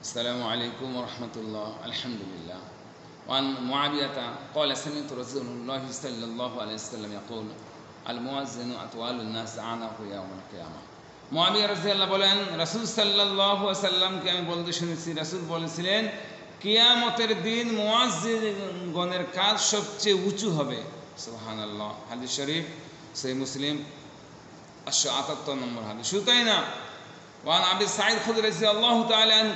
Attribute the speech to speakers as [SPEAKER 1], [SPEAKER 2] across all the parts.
[SPEAKER 1] السلام عليكم ورحمة الله. الحمد لله. وعن معاوية قال سمعت رسول الله صلى الله عليه وسلم يقول المؤذن أطول الناس عنقه يوم القيامة. মুআবিয়া রাদিয়াল্লাহু বলেন রাসূল সাল্লাল্লাহু আলাইহি সাল্লামকে আমি বলতে শুনেছি, রাসূল বলেছিলেন কিয়ামতের দিন মুয়াজ্জিনগণের কাজ সবচেয়ে উঁচু হবে। সুবহানাল্লাহ। হাদিস শরীফ সহিহ মুসলিম 878 নম্বর হাদিস। শুধু তাই না, وعن أبي سعيد الخدري رضي الله تعالى عنه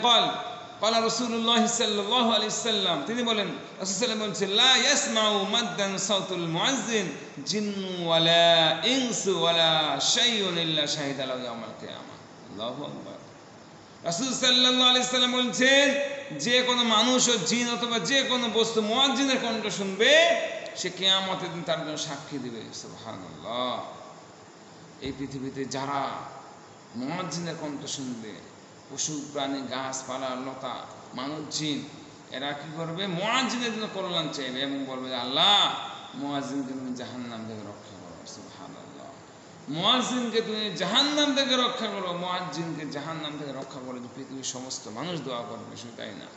[SPEAKER 1] قال رسول الله صلى الله عليه وسلم তিনি বলেন রাসূল সাল্লাল্লাহু আলাইহি ওয়াসাল্লাম লা ইয়াসমাউ মাদ্দান সাউতুল মুআজ্জিন জিন্নু ওয়ালা ইনসু ওয়ালা শাইউন ইল্লা শাহিদা লাহু ইয়াউমাল কিয়ামাহ। আল্লাহু আকবার। রাসূল সাল্লাল্লাহু আলাইহি ওয়াসাল্লাম বলেন যে কোনো মানুষ ও জিন অথবা যে কোনো বস্তু মুআজ্জিনের কণ্ঠ শুনবে সে কিয়ামতের দিন তার জন্য সাক্ষী দিবে। সুবহানাল্লাহ। এই পৃথিবীতে যারা মুয়াজ্জিনের কণ্ঠ শুনবে, পশু প্রাণী গাছপালা লতা মানুষ জিন, এরা কি করবে? মুয়াজ্জিনের জন্য কল্যাণ চাইবে এবং বলবে আল্লাহ মুয়াজ্জিনকে তুমি জাহান্নাম থেকে রক্ষা করো। সুবহানাল্লাহ। মুয়াজ্জিনকে তুমি জাহান্নাম থেকে রক্ষা করো, মুয়াজ্জিনকে জাহান্নাম থেকে রক্ষা করো। পৃথিবীর সমস্ত মানুষ দোয়া করবে। শুধু তাই না,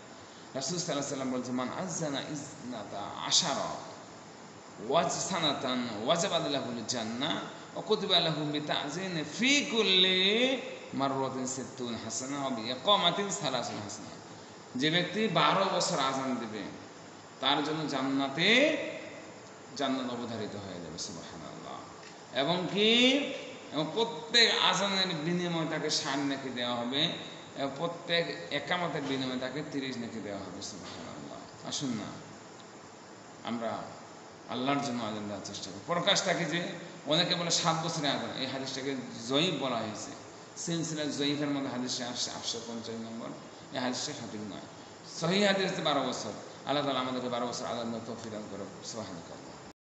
[SPEAKER 1] রাসূল সাল্লাল্লাহু আলাইহি ওয়াসাল্লাম বলছেন মান আযানা ইজনাতা আশারা ওয়াজসানাতান ওয়াজাবাত লাহুল জান্নাহ ওয়া কুতিবা লাহু বিতা'যিন ফি কুল্লি মাররাতিন 60 হাসানা ওয়া বিইকামাতিন 30 হাসানা। যে ব্যক্তি 12 বছর আযান দিবে তার জন্য জান্নাত অবধারিত হয়ে যাবে। সুবহানাল্লাহ। এবং কি প্রত্যেক আযানের বিনিময়ে তাকে 60 নেকি দেওয়া হবে এবং প্রত্যেক ইকামতের বিনিময়ে তাকে 30 নেকি দেওয়া হবে। সুবহানাল্লাহ। আসুন না আমরা আল্লাহর জন্য আযান দেওয়ার চেষ্টা করি। প্রকাশটাকে যে অনেকে বলে 7 বছরের আযান, এই হাদিসটাকে জয়ীফ বলা হয়েছে। সিলসিলা জয়ীফের মধ্যে হাদিসে আসছে 850 নম্বর। এই হাদিসটা সঠিক নয়। সহিহ হাদিস হচ্ছে 12 বছর। আল্লাহ তাআলা আমাদেরকে 12 বছর আযান দেওয়ার তৌফিক দান করুন। সুবহানাল্লাহ।